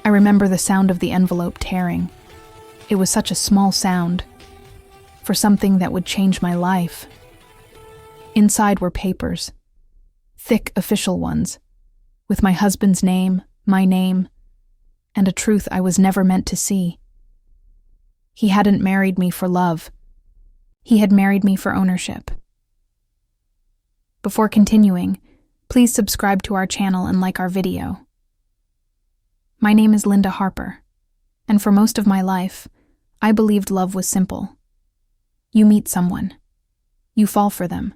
I remember the sound of the envelope tearing. It was such a small sound for something that would change my life. Inside were papers, thick official ones, with my husband's name, my name, and a truth I was never meant to see. He hadn't married me for love. He had married me for ownership. Before continuing, please subscribe to our channel and like our video. My name is Linda Harper, and for most of my life, I believed love was simple. You meet someone. You fall for them.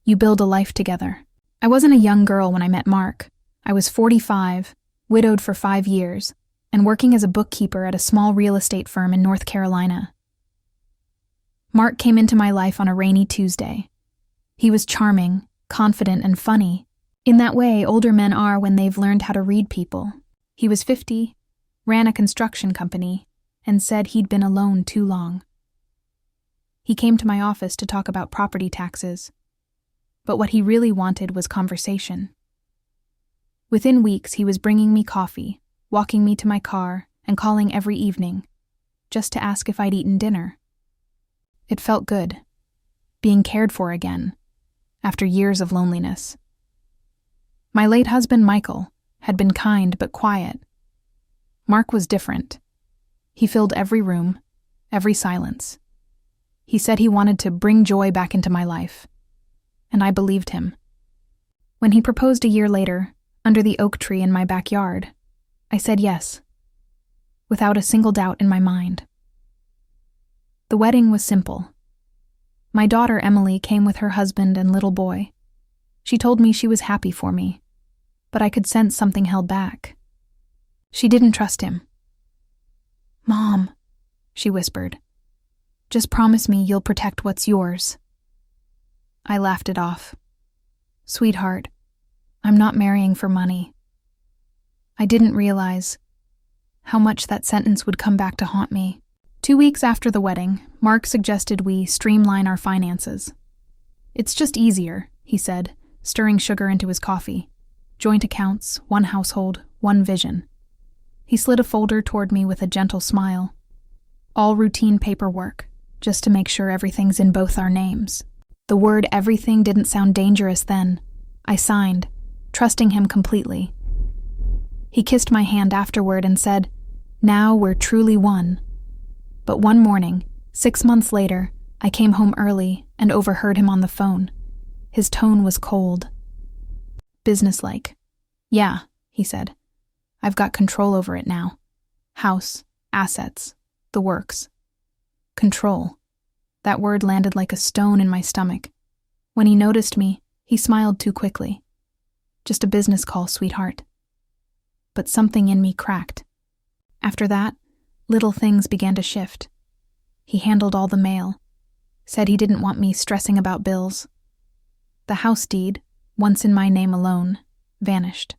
You build a life together. I wasn't a young girl when I met Mark. I was 45, widowed for 5 years, and working as a bookkeeper at a small real estate firm in North Carolina. Mark came into my life on a rainy Tuesday. He was charming, confident, and funny, in that way older men are when they've learned how to read people. He was 50, ran a construction company, and said he'd been alone too long. He came to my office to talk about property taxes, but what he really wanted was conversation. Within weeks, he was bringing me coffee, walking me to my car, and calling every evening, just to ask if I'd eaten dinner. It felt good, being cared for again, after years of loneliness. My late husband, Michael, had been kind but quiet. Mark was different. He filled every room, every silence. He said he wanted to bring joy back into my life, and I believed him. When he proposed a year later, under the oak tree in my backyard, I said yes, without a single doubt in my mind. The wedding was simple. My daughter, Emily, came with her husband and little boy. She told me she was happy for me, but I could sense something held back. She didn't trust him. "Mom," she whispered, "just promise me you'll protect what's yours." I laughed it off. "Sweetheart, I'm not marrying for money." I didn't realize how much that sentence would come back to haunt me. 2 weeks after the wedding, Mark suggested we streamline our finances. "It's just easier," he said, stirring sugar into his coffee. "Joint accounts, one household, one vision." He slid a folder toward me with a gentle smile. "All routine paperwork, just to make sure everything's in both our names." The word everything didn't sound dangerous then. I signed, trusting him completely. He kissed my hand afterward and said, "Now we're truly one." But one morning, 6 months later, I came home early and overheard him on the phone. His tone was cold, businesslike. "Yeah," he said. "I've got control over it now. House, assets, the works." Control. That word landed like a stone in my stomach. When he noticed me, he smiled too quickly. "Just a business call, sweetheart." But something in me cracked. After that, little things began to shift. He handled all the mail, said he didn't want me stressing about bills. The house deed, once in my name alone, vanished.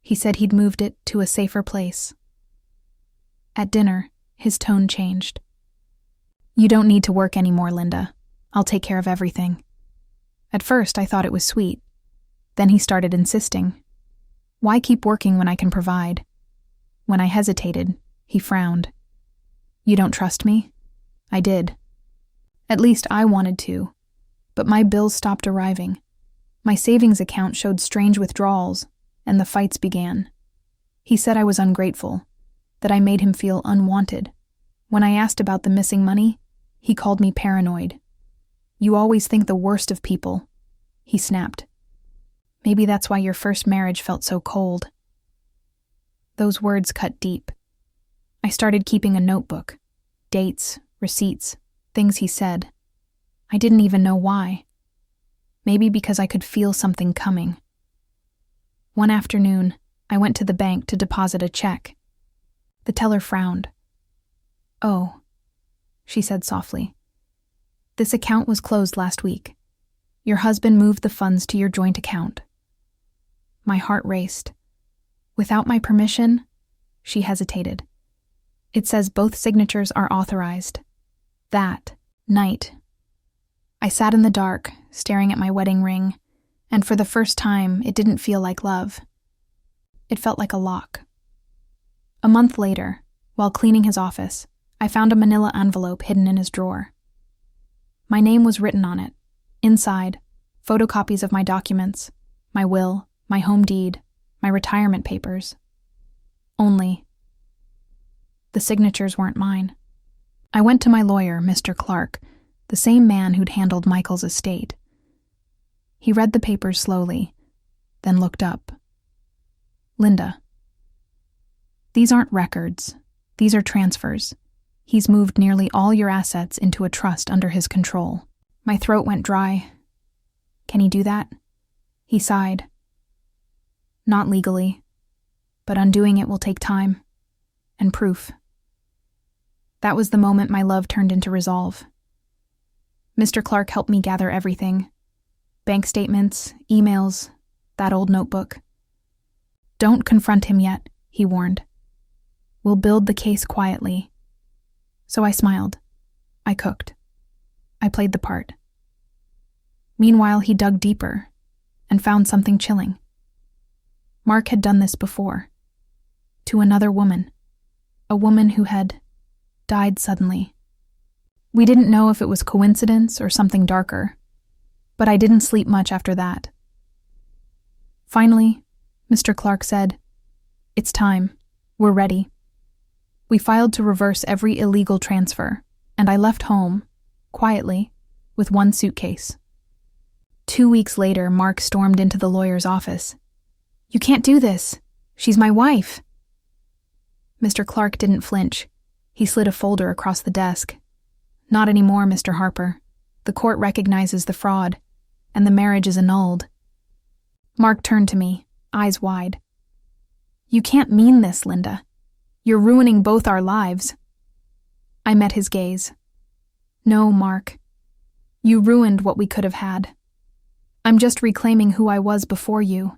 He said he'd moved it to a safer place. At dinner, his tone changed. "You don't need to work anymore, Linda. I'll take care of everything." At first, I thought it was sweet. Then he started insisting. "Why keep working when I can provide?" When I hesitated, he frowned. "You don't trust me?" I did. At least I wanted to, but my bills stopped arriving. My savings account showed strange withdrawals, and the fights began. He said I was ungrateful, that I made him feel unwanted. When I asked about the missing money, he called me paranoid. "You always think the worst of people," he snapped. "Maybe that's why your first marriage felt so cold." Those words cut deep. I started keeping a notebook. Dates, receipts, things he said. I didn't even know why. Maybe because I could feel something coming. One afternoon, I went to the bank to deposit a check. The teller frowned. "Oh," she said softly. "This account was closed last week. Your husband moved the funds to your joint account." My heart raced. "Without my permission?" She hesitated. "It says both signatures are authorized." That night, I sat in the dark, staring at my wedding ring, and for the first time, it didn't feel like love. It felt like a lock. A month later, while cleaning his office, I found a manila envelope hidden in his drawer. My name was written on it. Inside, photocopies of my documents, my will, my home deed, my retirement papers. Only, the signatures weren't mine. I went to my lawyer, Mr. Clark, the same man who'd handled Michael's estate. He read the papers slowly, then looked up. Linda, these aren't records. These are transfers. He's moved nearly all your assets into a trust under his control. My throat went dry. Can he do that? He sighed. Not legally, but undoing it will take time and proof. That was the moment my love turned into resolve. Mr. Clark helped me gather everything. Bank statements, emails, that old notebook. Don't confront him yet, he warned. We'll build the case quietly. So I smiled. I cooked. I played the part. Meanwhile, he dug deeper and found something chilling. Mark had done this before. To another woman. A woman who had died suddenly. We didn't know if it was coincidence or something darker, but I didn't sleep much after that. Finally, Mr. Clark said, "It's time. We're ready." We filed to reverse every illegal transfer, and I left home, quietly, with one suitcase. 2 weeks later, Mark stormed into the lawyer's office. "You can't do this. She's my wife." Mr. Clark didn't flinch. He slid a folder across the desk. "Not anymore, Mr. Harper. The court recognizes the fraud, and the marriage is annulled." Mark turned to me, eyes wide. "You can't mean this, Linda. You're ruining both our lives." I met his gaze. "No, Mark. You ruined what we could have had. I'm just reclaiming who I was before you."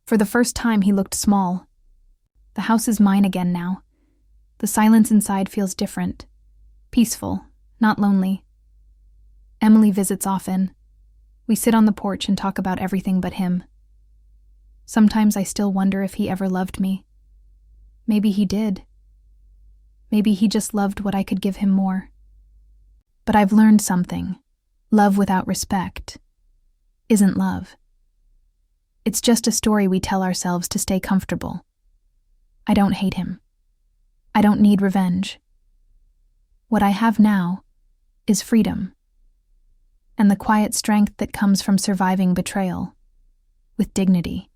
For the first time, he looked small. "The house is mine again now. The silence inside feels different. Peaceful, not lonely. Emily visits often. We sit on the porch and talk about everything but him. Sometimes I still wonder if he ever loved me. Maybe he did. Maybe he just loved what I could give him more. But I've learned something. Love without respect isn't love. It's just a story we tell ourselves to stay comfortable. I don't hate him. I don't need revenge. What I have now is freedom, and the quiet strength that comes from surviving betrayal with dignity.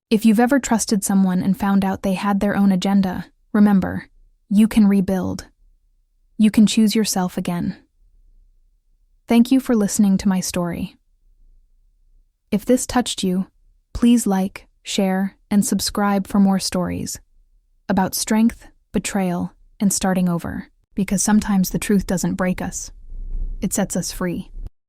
If you've ever trusted someone and found out they had their own agenda, remember, you can rebuild. You can choose yourself again. Thank you for listening to my story. If this touched you, please like, share, and subscribe for more stories about strength, betrayal, and starting over, because sometimes the truth doesn't break us. It sets us free.